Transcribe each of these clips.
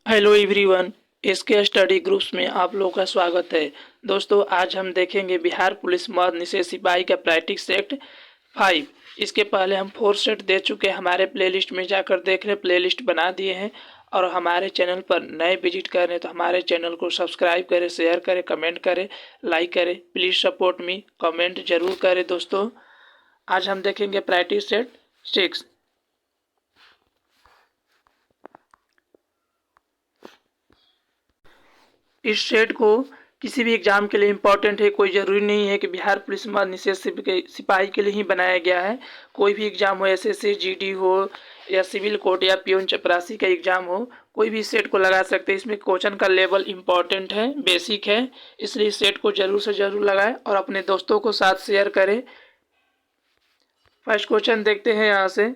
Hello everyone. SK study groups में आप लोगों का स्वागत है। दोस्तों, आज हम देखेंगे बिहार पुलिस मद निषेध सिपाही का प्रैक्टिस सेट 5। इसके पहले हम 4 सेट दे चुके हैं। हमारे प्लेलिस्ट में जाकर देख रहे, प्लेलिस्ट बना दिए हैं। और हमारे चैनल पर नए विजिट कर रहे हैं तो हमारे चैनल को सब्सक्राइब करें, शेयर करें, कमेंट करें, लाइक करें। प्लीज़ सपोर्ट मी, कमेंट जरूर करें। दोस्तों, आज हम देखेंगे प्रैक्टिस सेट 6। इस सेट को किसी भी एग्जाम के लिए इम्पोर्टेंट है। कोई ज़रूरी नहीं है कि बिहार पुलिस मद निषेध सिपाही के लिए ही बनाया गया है। कोई भी एग्जाम हो, एसएससी, जीडी हो या सिविल कोर्ट या पियून चपरासी का एग्जाम हो, कोई भी सेट को लगा सकते हैं। इसमें क्वेश्चन का लेवल इम्पोर्टेंट है, बेसिक है, इसलिए इस सेट को जरूर से जरूर लगाएं और अपने दोस्तों को साथ शेयर करें। फर्स्ट क्वेश्चन देखते हैं यहाँ से।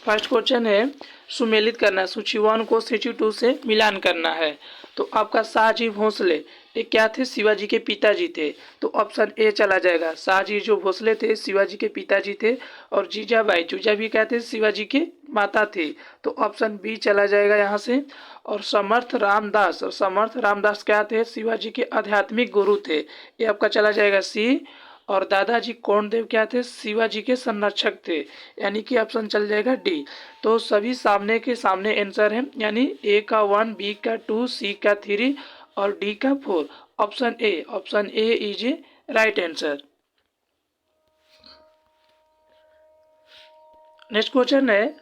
फर्स्ट क्वेश्चन है सुमेलित करना, सूची 1 को सूची 2 से मिलान करना है। तो आपका शाहजी भोसले ये क्या थे? शिवाजी के पिताजी थे। तो ऑप्शन ए चला जाएगा। शाहजी जो भोसले थे शिवाजी के पिताजी थे। और जीजाबाई भी क्या थे? शिवाजी के माता थे। तो ऑप्शन बी चला जाएगा यहाँ से। और समर्थ रामदास क्या थे? शिवाजी के आध्यात्मिक गुरु थे। ये आपका चला जाएगा सी। और दादाजी कोंडदेव क्या थे? शिवाजी के संरक्षक थे, यानी कि ऑप्शन चल जाएगा डी। तो सभी सामने के सामने आंसर है, यानी ए का 1, बी का 2, सी का 3 और डी का 4। Option A is a right answer. Next question है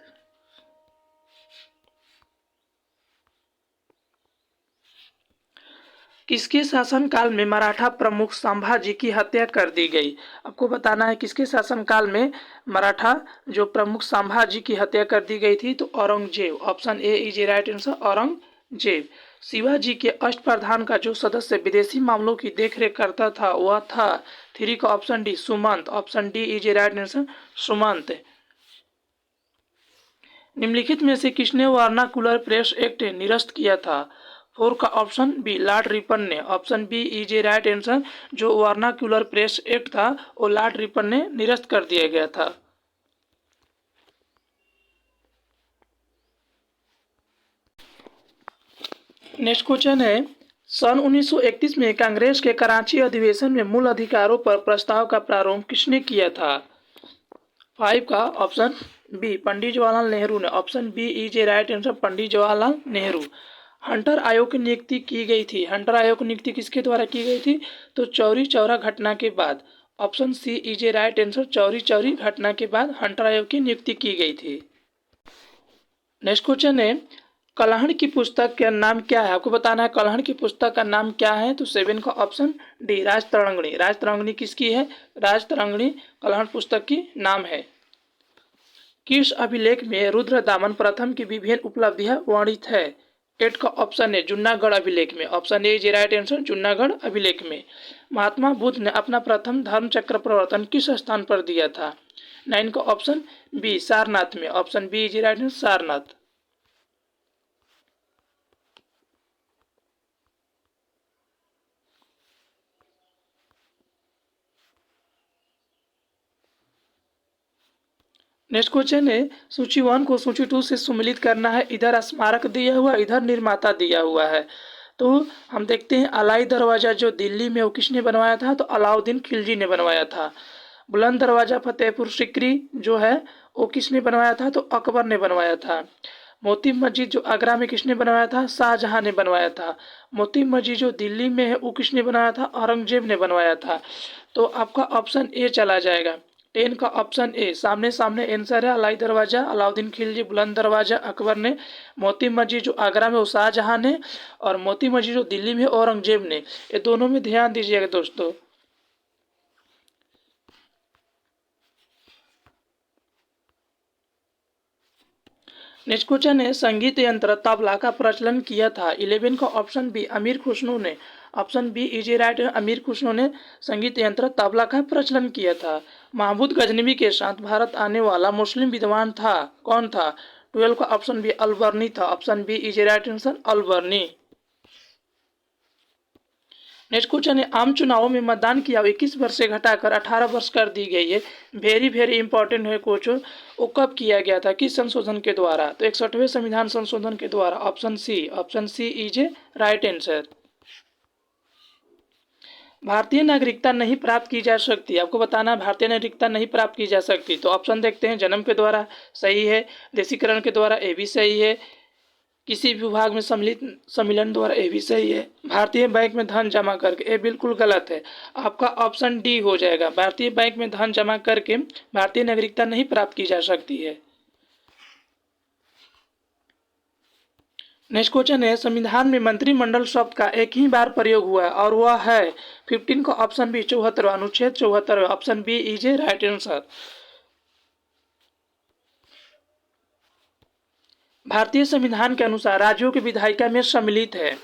किसके शासनकाल में मराठा प्रमुख संभाजी की हत्या कर दी गई? आपको बताना है किसके शासनकाल में मराठा जो प्रमुख संभाजी की हत्या कर दी गई थी। तो Aurangzeb. Option A is right answer, Aurangzeb. Shivaji के अष्टप्रधान का जो सदस्य विदेशी मामलों की देखरेख करता था वह था 3 का option D, Sumant. Option D is right answer, Sumant. निम्नलिखित में से किसने वर्नाकुलर प्रेस एक्ट निरस्त किया था? 4 का ऑप्शन बी, लॉर्ड रिपन ने। Option B is a right answer. जो वर्नाक्यूलर प्रेस एक्ट था वो लॉर्ड रिपन ने निरस्त कर दिया गया था। नेक्स्ट क्वेश्चन है सन 1931 में कांग्रेस के कराची अधिवेशन में मूल अधिकारों पर प्रस्ताव का प्रारंभ किसने किया था? 5 का ऑप्शन बी, पंडित जवाहरलाल नेहरू ने। Option B is a right answer, Pandit Jawaharlal Nehru. Hunter आयोग की नियुक्ति की गई थी। हंटर आयोग की नियुक्ति किसके द्वारा की गई थी? तो चौरी चौरा घटना के बाद। Option C is a right answer, Chauri Chauri घटना के बाद हंटर आयोग की नियुक्ति की गई थी। नेक्स्ट क्वेश्चन है कलहण की पुस्तक का नाम क्या है? आपको बताना है कलहण की पुस्तक का नाम क्या है। तो 7 का ऑप्शन डी, राजतरंगिणी। राजतरंगिणी किसकी है? राजतरंगिणी कलहण पुस्तक की नाम है। किस अभिलेख में रुद्रदामन प्रथम की विभिन्न उपलब्धियां वर्णित है? 8 का ऑप्शन है जूनागढ़ अभिलेख में। Option A is right answer, Junagadh अभिलेख में। महात्मा बुद्ध ने अपना प्रथम धर्म चक्र प्रवर्तन किस स्थान पर दिया था? 9 का ऑप्शन बी, सारनाथ में। Option B is right answer, Sarnath. Next question है सूची 1 को सूची 2 से सुमिलित करना है। इधर स्मारक दिया हुआ, इधर निर्माता दिया हुआ है। तो हम देखते हैं अलाई दरवाजा जो दिल्ली में वो किसने बनवाया था? तो अलाउद्दीन खिलजी ने बनवाया था। बुलंद दरवाजा फतेहपुर सिकरी जो है वो किसने बनवाया था? तो अकबर ने बनवाया था। मोती मस्जिद जो आगरा में किसने बनवाया था? शाहजहां ने बनवाया था। मोती मस्जिद जो दिल्ली में है वो किसने बनाया था? औरंगजेब ने बनवाया था। तो आपका ऑप्शन ए चला जाएगा। 10 का ऑप्शन ए सामने सामने आंसर है। अलाई दरवाजा अलाउद्दीन खिलजी, बुलंद दरवाजा अकबर ने, मोती मस्जिद जो आगरा में वो शाहजहां ने, और मोती मस्जिद जो दिल्ली में औरंगजेब ने। ये दोनों में ध्यान दीजिएगा दोस्तों। नेक्स्ट क्वेश्चन है संगीत यंत्र तबला का प्रचलन किया था। 11 का ऑप्शन बी, अमीर खुसरो ने। ऑप्शन बी इज राइट, अमीर खुसरो ने संगीत यंत्र तबला का प्रचलन किया था। महमूद गजनवी के साथ भारत आने वाला मुस्लिम विद्वान था, कौन था? 12 का ऑप्शन बी, अलबर्नी था। Option B is right answer, Alberuni. Next question है, आम चुनावों में मतदान की आयु 21 वर्ष से घटाकर 18 वर्ष कर दी गई है। वेरी वेरी इंपॉर्टेंट है क्वेश्चन। वो कब किया गया था, किस संशोधन के द्वारा? तो 61वें संविधान संशोधन के द्वारा। Option C is a right answer. भारतीय नागरिकता नहीं प्राप्त की जा सकती, आपको बताना भारतीय नागरिकता नहीं प्राप्त की जा सकती। तो ऑप्शन देखते हैं, जन्म के द्वारा सही है, देशीकरण के द्वारा ये भी सही है, किसी भी विभाग में सम्मिलन द्वारा ये भी सही है, भारतीय बैंक में धन जमा करके ये बिल्कुल गलत है। आपका ऑप्शन डी हो जाएगा, भारतीय बैंक में धन जमा करके भारतीय नागरिकता नहीं प्राप्त की जा सकती है। नेक्स्ट क्वेश्चन है, संविधान में मंत्रिमंडल शब्द का एक ही बार प्रयोग हुआ है और वह है 15 का ऑप्शन बी 74, अनुच्छेद 74, option B is a right answer. भारतीय संविधान के अनुसार राज्यों की विधायिका में सम्मिलित है,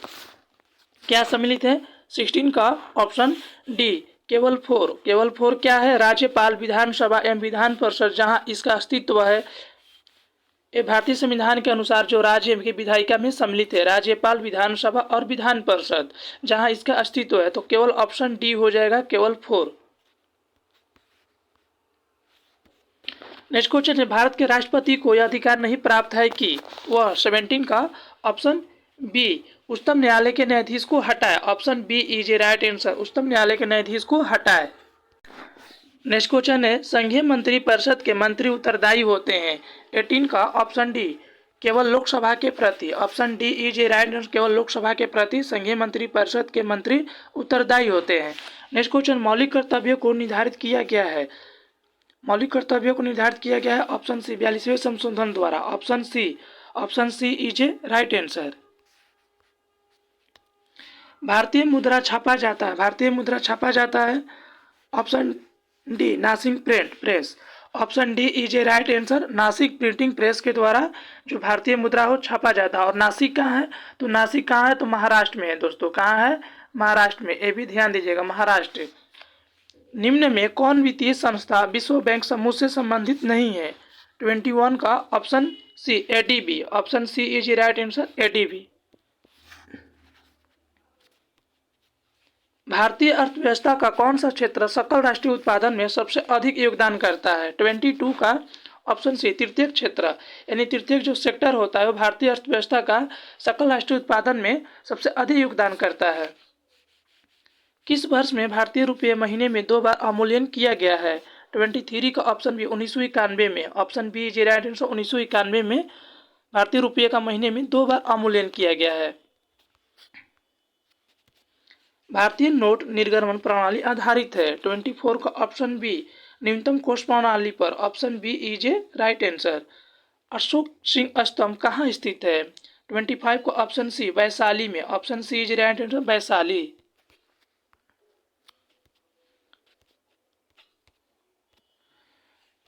क्या सम्मिलित है? 16 का ऑप्शन डी केवल 4 क्या है? राज्यपाल, विधानसभा एवं विधान परिषद जहां इसका अस्तित्व है। ये भारतीय संविधान के अनुसार जो राज्य की विधायिका में सम्मिलित है, राज्यपाल, विधानसभा और विधान परिषद जहां इसका अस्तित्व है। तो केवल ऑप्शन डी हो जाएगा, केवल 4। नेक्स्ट क्वेश्चन है, भारत के राष्ट्रपति को यह अधिकार नहीं प्राप्त है कि वह 17 का ऑप्शन बी उच्चतम न्यायालय के न्यायाधीश को हटाए, option B is a right answer, उच्चतम न्यायालय के न्यायाधीश को हटाए। नेक्स्ट क्वेश्चन है, संघीय मंत्री परिषद के मंत्री उत्तरदायी होते हैं, 18 का ऑप्शन डी केवल लोकसभा के प्रति, option D is a right answer, केवल लोकसभा के प्रति संघीय मंत्री परिषद के मंत्री उत्तरदायी होते हैं। नेक्स्ट क्वेश्चन, मौलिक कर्तव्यों को निर्धारित किया गया है, मौलिक कर्तव्यों को निर्धारित किया गया है ऑप्शन सी 42वें संशोधन द्वारा, option C is a right answer. भारतीय मुद्रा छापा जाता है, option D Nashik print press, option D is a right answer. Nashik printing press के द्वारा जो भारतीय मुद्रा हो छापा जाता है। और नासिक कहाँ है? तो नासिक कहाँ है? तो महाराष्ट्र में है दोस्तों। कहाँ है? महाराष्ट्र में, ये भी ध्यान दीजिएगा, महाराष्ट्र। निम्न में कौन वित्तीय संस्था विश्व बैंक समूह से संबंधित नहीं है? 21 का option C ADB, option C is a right answer, ADB. भारतीय अर्थव्यवस्था का कौन सा क्षेत्र सकल राष्ट्रीय उत्पादन में सबसे अधिक योगदान करता है? 22 का ऑप्शन सी तृतीयक क्षेत्र, यानी तृतीयक जो सेक्टर होता है वो भारतीय अर्थव्यवस्था का सकल राष्ट्रीय उत्पादन में सबसे अधिक योगदान करता है। किस वर्ष में भारतीय रुपये महीने में 2 बार अवमूल्यन किया गया है? 23 का ऑप्शन बी 1991 में, option B is right answer, 1991 में भारतीय रुपये का महीने में 2 बार अवमूल्यन किया गया है। भारतीय नोट निर्गमन प्रणाली आधारित है, 24 का ऑप्शन बी न्यूनतम कोष प्रणाली पर, option B is a right answer. Ashoka सिंह स्तंभ कहाँ स्थित है? 25 का ऑप्शन सी वैशाली में, option C is right answer, Vaishali.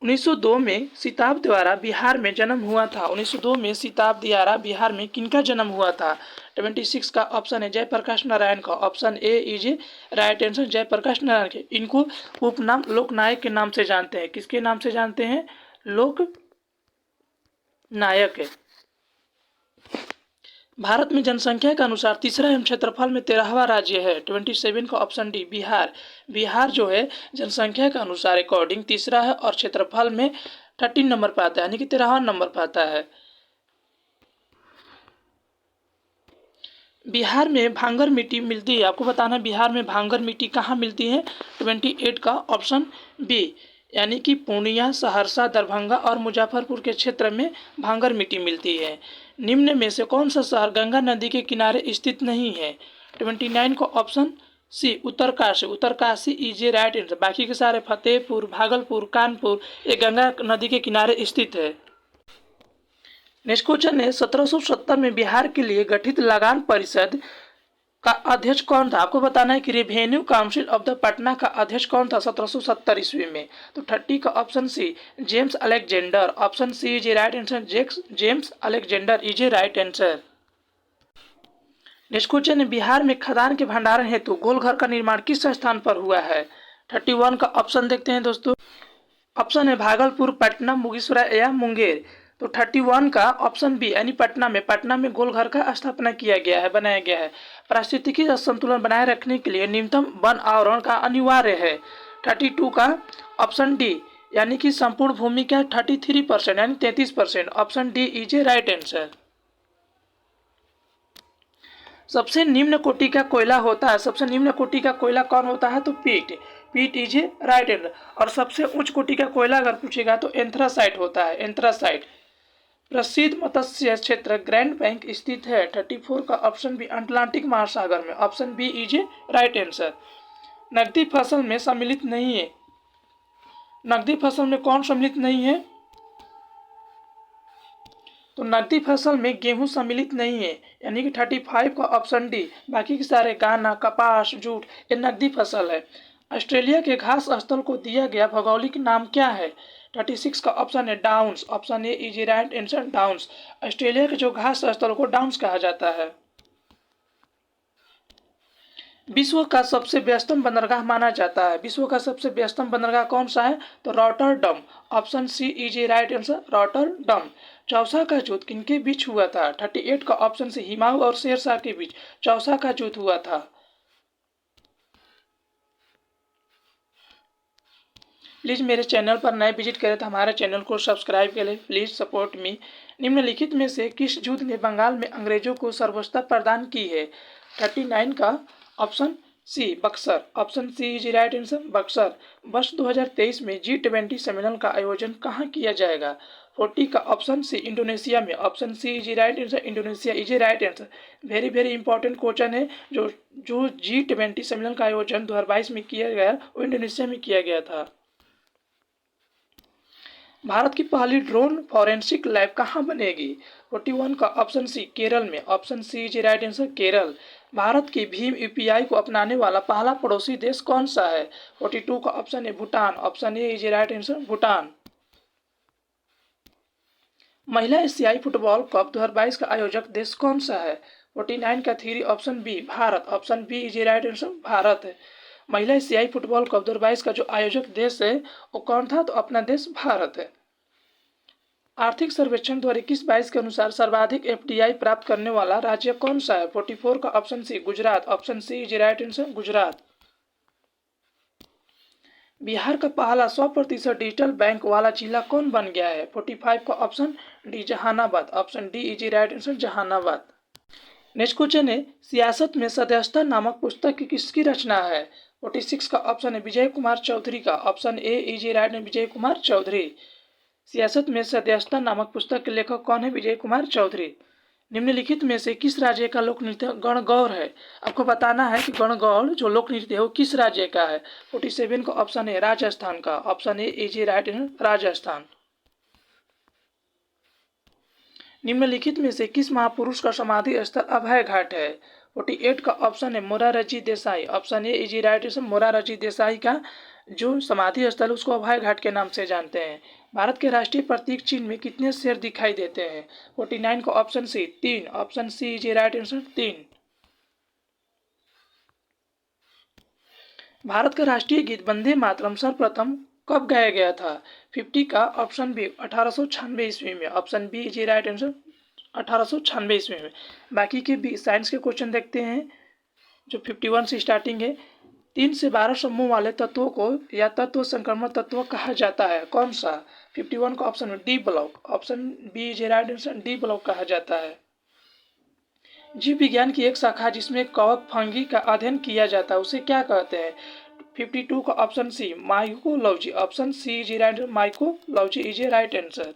1902 में सिताब द्वारा बिहार में जन्म हुआ था। 1902 में सिताब द्वारा बिहार में किनका जन्म हुआ था? 26 का ऑप्शन है जयप्रकाश नारायण का, option A is right answer, Jayaprakash Narayan के। इनको उपनाम लोकनायक के नाम से जानते हैं। किसके नाम से जानते हैं? लोक नायक है। भारत में जनसंख्या के अनुसार तीसरा एवं क्षेत्रफल में 13वां राज्य है, 27 का ऑप्शन डी बिहार। बिहार जो है जनसंख्या के अनुसार अकॉर्डिंग तीसरा है और क्षेत्रफल में 13 नंबर पर आता है, यानी कि 13वां नंबर पर आता है। बिहार में भांगर मिट्टी मिलती है, आपको बताना है बिहार में भांगर मिट्टी कहाँ मिलती है? 28 का ऑप्शन बी, यानी कि पूर्णिया, सहरसा, दरभंगा और मुजफ्फरपुर के क्षेत्र में भांगर मिट्टी मिलती है। निम्न में से कौन सा शहर गंगा नदी के किनारे स्थित नहीं है? 29 का option C Uttarkashi is a right answer. बाकी के सारे फतेहपुर, भागलपुर, कानपुर ये गंगा नदी के किनारे स्थित है। नेक्स्ट क्वेश्चन है 1770 में बिहार के लिए गठित लगान परिषद का अध्यक्ष कौन था? आपको बताना है कि revenue council of the Patna का अध्यक्ष कौन था 1770 ईस्वी में? तो 30 का option C James Alexander, option C is a right answer, James Alexander is a right answer. Next question है बिहार में खदान के भंडारण हेतु गोलघर का निर्माण किस स्थान पर हुआ है? 31 का ऑप्शन देखते हैं दोस्तों। ऑप्शन है भागलपुर, पटना, मुगलसराय या मुंगेर। तो 31 का ऑप्शन बी यानी पटना में गोलघर का स्थापना किया गया है, बनाया गया है। पारिस्थितिकी संतुलन बनाए रखने के लिए न्यूनतम वन आवरण का अनिवार्य है। 32 का ऑप्शन डी यानी कि संपूर्ण भूमि का 33% यानी 33%, option D is a right answer. सबसे निम्न कोटि का कोयला होता है, सबसे निम्न कोटि का कोयला कौन होता है? तो पीट इज ए राइट आंसर। और सबसे उच्च कोटि का कोयला अगर पूछेगा तो एंथ्रासाइट होता है, एंथ्रासाइट। प्रसिद्ध मत्स्य क्षेत्र ग्रैंड बैंक स्थित है। 34 का ऑप्शन बी अटलांटिक महासागर में, option B is a right answer. नकदी फसल में सम्मिलित नहीं है, नकदी फसल में कौन सम्मिलित नहीं है? तो नकदी फसल में गेहूं सम्मिलित नहीं है, यानी कि 35 का ऑप्शन डी। बाकी के सारे गन्ना, कपास, जूट ये नकदी फसल है। ऑस्ट्रेलिया के घास स्थल को दिया गया भौगोलिक नाम क्या है? 36 का ऑप्शन है downs, option A is right answer downs. Australia के जो घास स्थल को डाउन्स कहा जाता है। विश्व का सबसे व्यस्तम बंदरगाह माना जाता है, विश्व का सबसे व्यस्तम बंदरगाह कौन सा है? तो Rotterdam, option C is right answer Rotterdam. Chausa का युद्ध किनके बीच हुआ था? 38 का ऑप्शन से हुमायूं और शेरशाह के बीच चौसा का युद्ध हुआ था। प्लीज़ मेरे चैनल पर नए विजिट करें तो हमारे चैनल को सब्सक्राइब करें, प्लीज़ सपोर्ट मी। निम्नलिखित में से किस युद्ध ने बंगाल में अंग्रेजों को सर्वोच्चता प्रदान की है? 39 का option C Buxar, option C is right answer Buxar. वर्ष 2023 में G20 सम्मेलन का आयोजन कहाँ किया जाएगा? 40 का ऑप्शन सी इंडोनेशिया में, option C is right answer Indonesia is right answer. Very very important question है। जो G20 सम्मेलन का आयोजन 2022 में किया गया वो इंडोनेशिया में किया गया था। भारत की पहली ड्रोन फॉरेंसिक लैब कहाँ बनेगी? 41 का ऑप्शन सी केरल में, option C is right answer Kerala. Bharat की भीम यूपीआई को अपनाने वाला पहला पड़ोसी देश कौन सा है? 42 का ऑप्शन है Bhutan, option A is right answer Bhutan. महिला एशियाई फुटबॉल कप 2022 का आयोजक देश कौन सा है? 49 का 3 option B Bharat, option B is right answer Bharat है। महिला एशियाई फुटबॉल कप 2022 का जो आयोजक देश है वो कौन था? तो अपना देश भारत है। आर्थिक सर्वेक्षण 2021-22 के अनुसार सर्वाधिक एफडीआई प्राप्त करने वाला राज्य कौन सा है? 44 का option C Gujarat, option C is right answer Gujarat. Bihar का पहला 100% डिजिटल बैंक वाला जिला कौन बन गया है? 45 का option D Jehanabad, option D is right answer Jehanabad. Next question है सियासत में सदस्यता नामक पुस्तक किसकी रचना है? 46 का ऑप्शन है विजय कुमार चौधरी का, option A is right Vijay Kumar Chaudhary. सियासत में सदस्यता नामक पुस्तक के लेखक कौन है? विजय कुमार चौधरी। निम्नलिखित में से किस राज्य का लोक नृत्य गणगौर है? आपको बताना है कि गणगौर जो लोक नृत्य है वो किस राज्य का है। 47 का ऑप्शन है राजस्थान का, option A is right Rajasthan. निम्नलिखित में से किस महापुरुष का समाधि स्थल अभय घाट है? 48 का ऑप्शन है Morarji Desai, option A is right Morarji Desai का जो समाधि स्थल उसको अभय घाट के नाम से जानते हैं। भारत के राष्ट्रीय प्रतीक चिन्ह में कितने शेर दिखाई देते हैं? 49 का option C 3, option C is right answer 3। Bharat का राष्ट्रीय गीत वंदे मातरम सर्वप्रथम कब गाया गया था? 50 का ऑप्शन बी 1896 ईस्वी में, option B is right answer 1896 ईस्वी में। बाकी के भी साइंस के क्वेश्चन देखते हैं जो 51 से स्टार्टिंग है। 3 से 12 समूह वाले तत्वों को या तत्व संक्रमण तत्व कहा जाता है, कौन सा? 51 का option D block, option B is right answer D block कहा जाता है। जीव विज्ञान की एक शाखा जिसमें कवक फंगी का अध्ययन किया जाता है उसे क्या कहते हैं? 52 का option C mycology, option C is right mycology is right answer.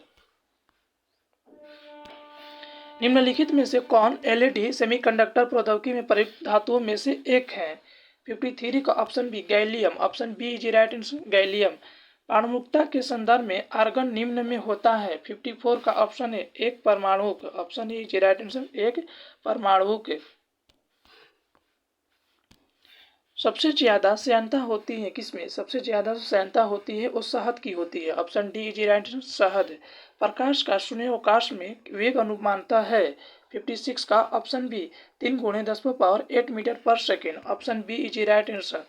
निम्नलिखित में से कौन एलईडी सेमीकंडक्टर प्रौद्योगिकी में प्रयुक्त धातुओं में से एक है? 53 का option B gallium, option B is right answer gallium. परमाणुकता के संदर्भ में आर्गन निम्न में होता है। 54 का ऑप्शन है एक परमाणु, option A is right answer एक परमाणु के। सबसे ज्यादा श्यानता होती है किसमें? सबसे ज्यादा श्यानता होती है वो शहद की होती है, option D is right answer शहद। प्रकाश का शून्य अवकाश में वेग अनुमानता है। 56 का ऑप्शन बी 3 × 10⁸ मीटर पर second, option B is right answer.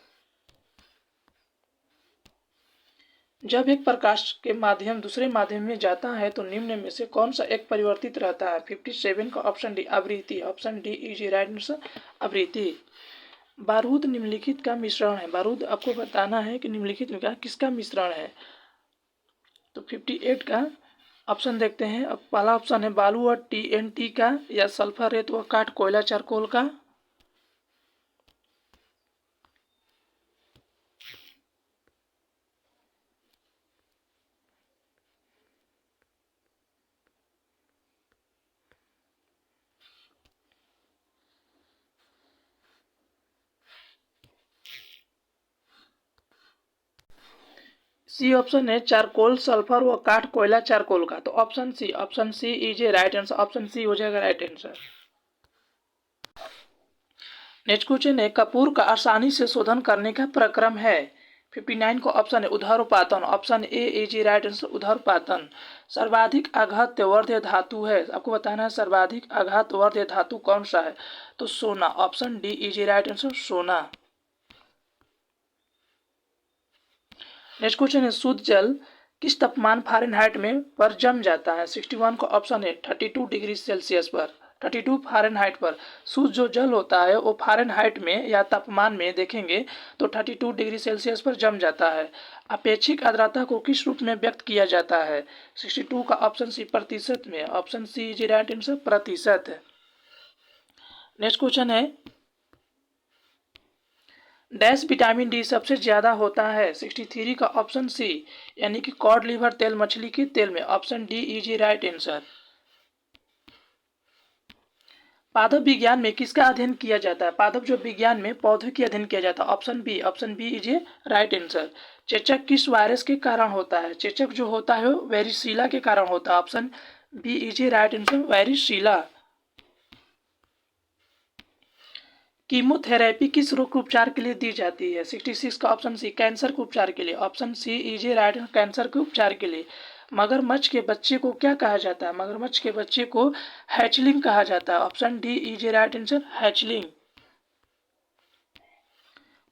जब एक प्रकाश के माध्यम दूसरे माध्यम में जाता है तो निम्न में से कौन सा एक परिवर्तित रहता है? 57 का ऑप्शन डी आवृत्ति, option D is right answer आवृत्ति। बारूद निम्नलिखित का मिश्रण है। बारूद आपको बताना है कि निम्नलिखित में का किसका मिश्रण है। तो 58 का ऑप्शन देखते हैं। अब पहला ऑप्शन है बालू और TNT का, या सल्फर रेत व काठ कोयला चारकोल का। सी ऑप्शन है चारकोल सल्फर व काठ कोयला चारकोल का। तो option C is a right answer. Option C हो जाएगा राइट आंसर। नेक्स्ट क्वेश्चन है कपूर का आसानी से शोधन करने का प्रक्रम है। 59 को ऑप्शन है उदहारोपातन, option A is a right answer उदहारोपातन। सर्वाधिक आघात्य वर्ध्य धातु है, आपको बताना है सर्वाधिक आघात वर्ध्य धातु कौन सा है। तो सोना, option D is a right answer सोना। नेक्स्ट क्वेश्चन है शुद्ध जल किस तापमान फ़ारेनहाइट में पर जम जाता है। 61 का ऑप्शन है 32 डिग्री सेल्सियस पर, 32 फ़ारेनहाइट पर। शुद्ध जो जल होता है वो फ़ारेनहाइट में या तापमान में देखेंगे तो 32 डिग्री सेल्सियस पर जम जाता है। अपेक्षिक आर्द्रता को किस रूप में व्यक्त किया जाता है। 62 का ऑप्शन सी प्रतिशत में, option C is right answer प्रतिशत। नेक्स्ट क्वेश्चन है डैश विटामिन डी सबसे ज्यादा होता है। 63 का ऑप्शन सी यानी कि कॉड लिवर तेल मछली के तेल में, option D is right answer. पादप विज्ञान में किसका अध्ययन किया जाता है। पादप जो विज्ञान में पौधे की अध्ययन किया जाता है, option B is right answer. चेचक किस वायरस के कारण होता है। चेचक जो होता है वो वेरिसीला के कारण होता है, option B is right answer varicella. Chemotherapy किस रोग के उपचार के लिए दी जाती है। 66 का ऑप्शन सी कैंसर के उपचार के लिए, option C is right cancer के उपचार के लिए। मगरमच्छ के बच्चे को क्या कहा जाता है। मगरमच्छ के बच्चे को हैचलिंग कहा जाता है, option D is right answer hatchling.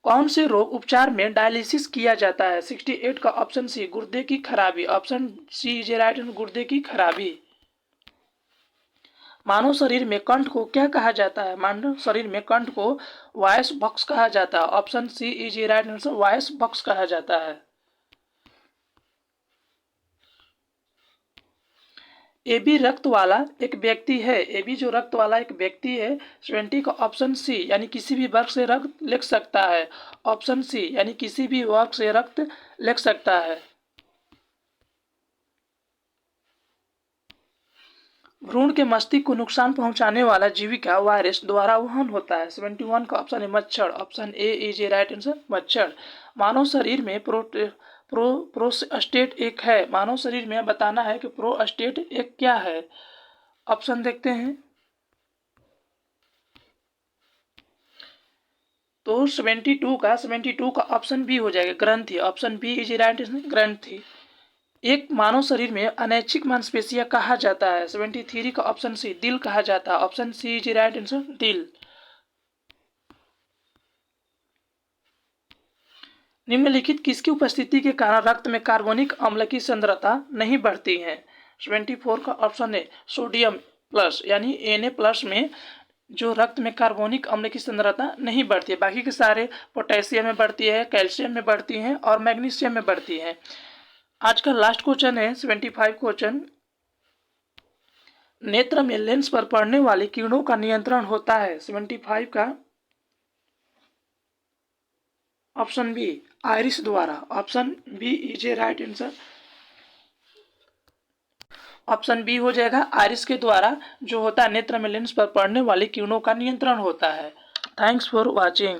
कौन से रोग उपचार में डायलिसिस किया जाता है। 68 का ऑप्शन सी गुर्दे की खराबी, option C is right answer गुर्दे की खराबी। मानव शरीर में कंठ को क्या कहा जाता है। मानव शरीर में कंठ को वॉइस बॉक्स कहा जाता है, option C is right answer voice box कहा जाता है। एबी रक्त वाला एक व्यक्ति है। एबी जो रक्त वाला एक व्यक्ति है। 70 का ऑप्शन सी यानी किसी भी वर्ग से रक्त लिख सकता है, ऑप्शन सी यानी किसी भी वर्ग से रक्त लिख सकता है। भ्रूण के मस्तिष्क को नुकसान पहुंचाने वाला जीविका वायरस द्वारा वहन होता है। 71 का ऑप्शन है मच्छर, option A is a right answer मच्छर। मानव शरीर में प्रोस्टेट एक है। मानव शरीर में बताना है कि प्रोस्टेट एक क्या है। ऑप्शन देखते हैं तो 72 का ऑप्शन बी हो जाएगा ग्रंथि, option B is right answer ग्रंथि। एक मानव शरीर में अनैच्छिक मांसपेशियां कहा जाता है। 73 का ऑप्शन सी दिल कहा जाता है, option C is right answer दिल। निम्नलिखित किसकी उपस्थिति के कारण रक्त में कार्बनिक अम्ल की सांद्रता नहीं बढ़ती है। 74 का ऑप्शन है सोडियम प्लस यानी Na+ में जो रक्त में कार्बनिक अम्ल की सांद्रता नहीं बढ़ती है। बाकी के सारे पोटेशियम में बढ़ती है, कैल्शियम में बढ़ती हैं और मैग्नीशियम में बढ़ती है। आज का लास्ट क्वेश्चन है 75 क्वेश्चन। नेत्र में लेंस पर पड़ने वाले किरणों का नियंत्रण होता है। 75 का ऑप्शन बी आयरिस द्वारा, option B is a right answer. Option B हो जाएगा आयरिस के द्वारा जो होता है नेत्र में लेंस पर पड़ने वाले किरणों का नियंत्रण होता है। Thanks for watching.